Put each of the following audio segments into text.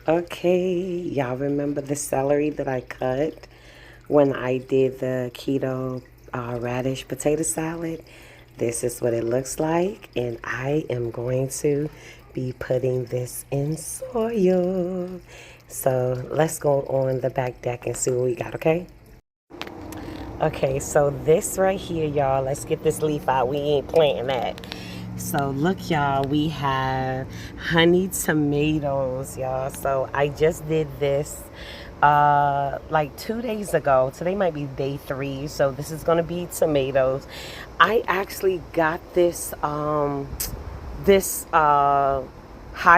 Okay, y'all remember the celery that I cut when I did the keto radish potato salad? This is what it looks like, and I am going to be putting this in soil. So let's go on the back deck and see what we got, okay? Okay, so this right here, y'all, let's get this leaf out. We ain't planting that. So look, y'all, we have honey tomatoes, y'all. So I just did this like 2 days ago. Today might be day 3. So this is gonna be tomatoes. I actually got this high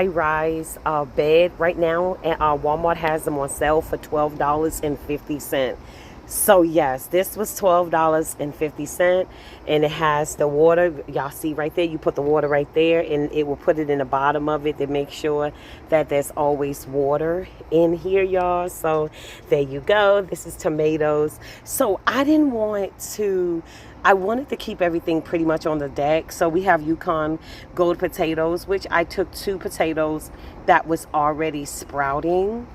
rise bed right now, and Walmart has them on sale for $12.50. So yes, this was $12.50, and it has the water. Y'all see right there, you put the water right there, and it will put it in the bottom of it to make sure that there's always water in here, y'all. So there you go. This is tomatoes. So I wanted to keep everything pretty much on the deck. So we have Yukon Gold potatoes, which I took 2 potatoes that was already sprouting,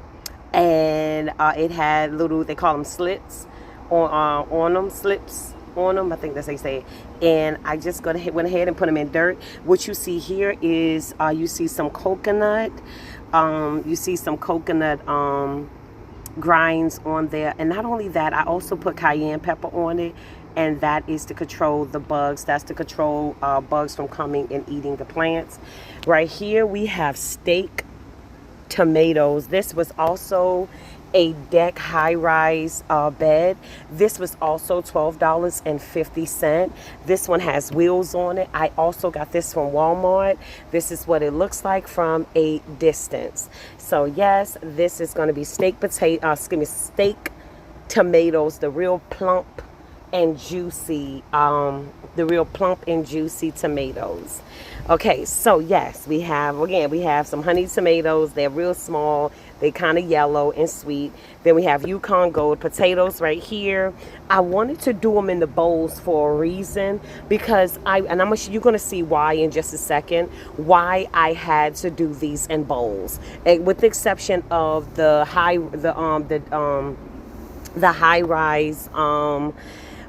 and it had little, they call them slits on them, slips on them, I think that's how you say it. And I just went ahead and put them in dirt. What you see here is you see some coconut, grinds on there. And not only that, I also put cayenne pepper on it, and that is to control the bugs. That's to control bugs from coming and eating the plants. Right here we have steak tomatoes. This was also a deck high rise bed. This was also $12.50. This one has wheels on it. I also got this from Walmart. This is what it looks like from a distance. So yes, this is going to be steak tomatoes, the real plump and juicy, tomatoes. Okay, so yes, we have some honey tomatoes. They're real small. They kind of yellow and sweet. Then we have Yukon Gold potatoes right here. I wanted to do them in the bowls for a reason, because you're gonna see why in just a second. Why I had to do these in bowls, and with the exception of the high rise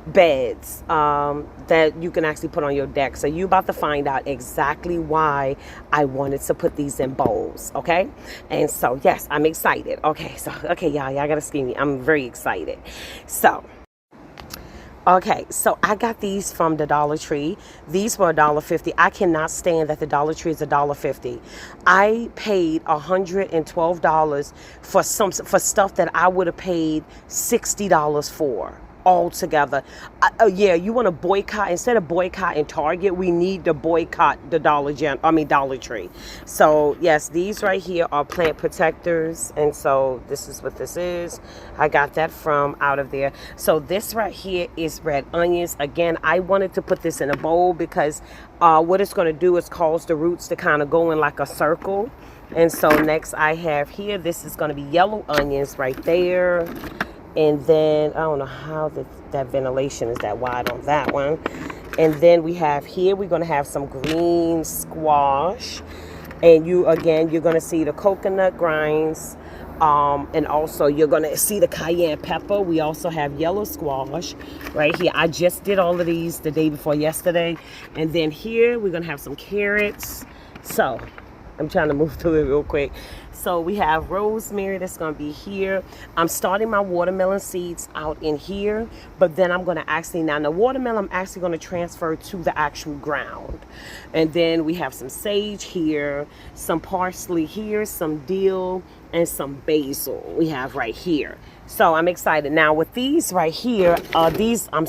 beds that you can actually put on your deck. So you about to find out exactly why I wanted to put these in bowls, okay? And so yes, I'm excited. Okay, y'all gotta excuse me. I'm very excited. So okay, so I got these from the Dollar Tree. These were $1.50. I cannot stand that the Dollar Tree is $1.50. I paid $112 for stuff that I would have paid $60 for altogether. Yeah, you want to boycott, instead of boycotting Target, we need to boycott the Dollar Tree. So yes, these right here are plant protectors, and so this is what this is. I got that from out of there. So this right here is red onions. Again, I wanted to put this in a bowl because what it's going to do is cause the roots to kind of go in like a circle. And so next I have here, this is going to be yellow onions right there. And then I don't know how that ventilation is that wide on that one. And then we have here, we're going to have some green squash. And you're going to see the coconut grinds. And also you're going to see the cayenne pepper. We also have yellow squash right here. I just did all of these the day before yesterday. And then here we're going to have some carrots. So I'm trying to move through it real quick. So we have rosemary that's going to be here. I'm starting my watermelon seeds out in here, but then I'm going to now the watermelon I'm actually going to transfer to the actual ground. And then we have some sage here, some parsley here, some dill, and some basil we have right here. So I'm excited. Now with these right here, these are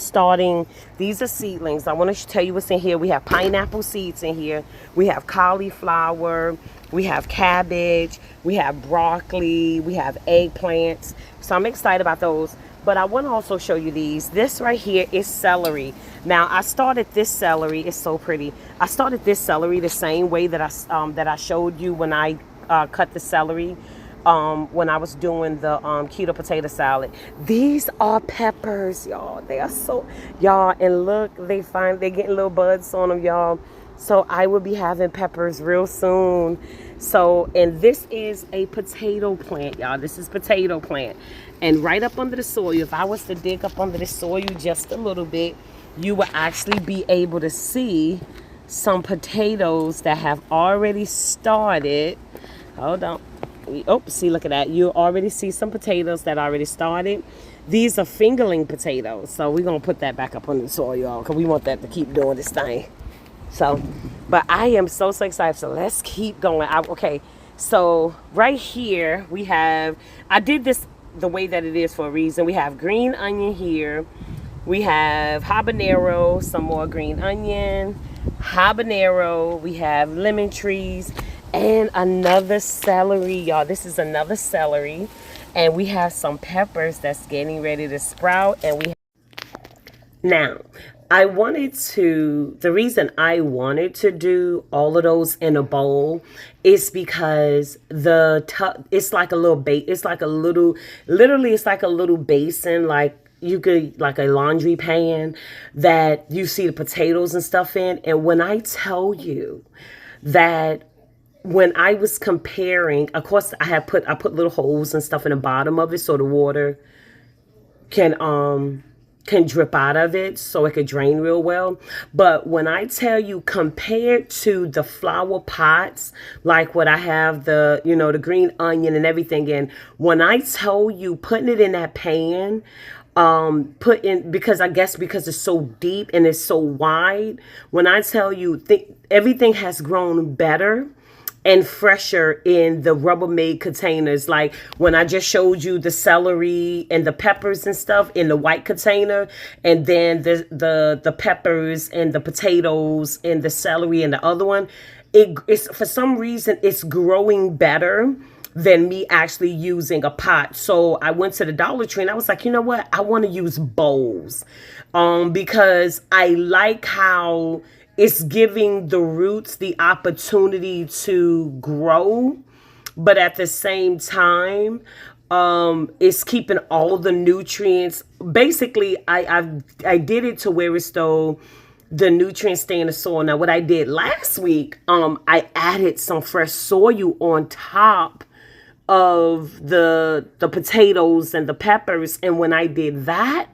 seedlings. I want to tell you what's in here. We have pineapple seeds in here. We have cauliflower. We have cabbage. We have broccoli. We have eggplants. So I'm excited about those. But I want to also show you these. This right here is celery. Now I started this celery. It's so pretty. I started this celery the same way that I showed you when I cut the celery. When I was doing the keto potato salad. These are peppers, y'all. They are so, y'all, and look, they're getting little buds on them, y'all. So I will be having peppers real soon. So, and this is a potato plant, y'all. This is potato plant. And right up under the soil, if I was to dig up under the soil just a little bit, you will actually be able to see some potatoes that have already started. Hold on. Oh, see, look at that. You already see some potatoes that already started. These are fingerling potatoes. So we're going to put that back up under the soil, y'all, because we want that to keep doing this thing. So, but I am so excited. So let's keep going. Okay, so right here we have, I did this the way that it is for a reason. We have green onion here. We have habanero, some more green onion, habanero. We have lemon trees and another celery, y'all. This is another celery. And we have some peppers that's getting ready to sprout. And we now, the reason I wanted to do all of those in a bowl is because it's like a little literally it's like a little basin, like you could, like a laundry pan that you see the potatoes and stuff in. And when I tell you that, when I was comparing, of course I put little holes and stuff in the bottom of it so the water can drip out of it, so it could drain real well. But when I tell you, compared to the flower pots, like what I have, the green onion and everything in, when I tell you, putting it in that pan, because it's so deep and it's so wide, when I tell you, everything has grown better and fresher in the Rubbermaid containers. Like when I just showed you the celery and the peppers and stuff in the white container, and then the peppers and the potatoes and the celery in the other one, it's for some reason it's growing better than me actually using a pot. So I went to the Dollar Tree and I was like, you know what? I want to use bowls, because I like how it's giving the roots the opportunity to grow, but at the same time, it's keeping all the nutrients. Basically, I did it to where it's though the nutrients stay in the soil. Now, what I did last week, I added some fresh soil on top of the potatoes and the peppers, and when I did that,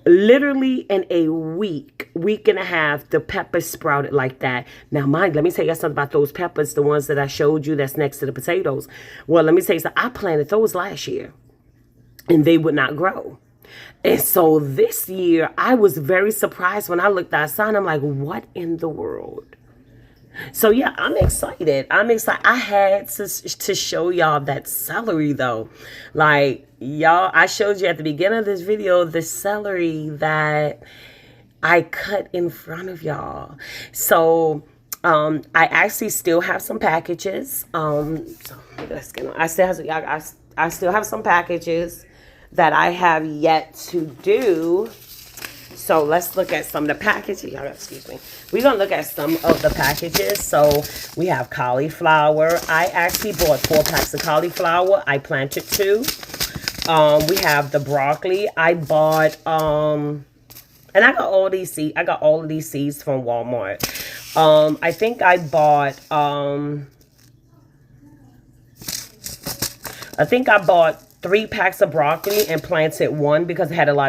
literally in a week and a half, the peppers sprouted like that. Now, mind, let me tell you something about those peppers, the ones that I showed you that's next to the potatoes. Well, let me tell you something. I planted those last year and they would not grow. And so this year, I was very surprised when I looked outside. I'm like, what in the world? So yeah, I'm excited. I had to show y'all that celery though. Like, y'all, I showed you at the beginning of this video the celery that I cut in front of y'all. So I actually still have some packages. So let's get on. I still have some packages that I have yet to do. So let's look at some of the packages. Y'all, excuse me. We're going to look at some of the packages. So we have cauliflower. I actually bought 4 packs of cauliflower. I planted 2. We have the broccoli. I bought, and I got all these seeds. I got all of these seeds from Walmart. I think I bought, 3 packs of broccoli and planted 1 because it had a lot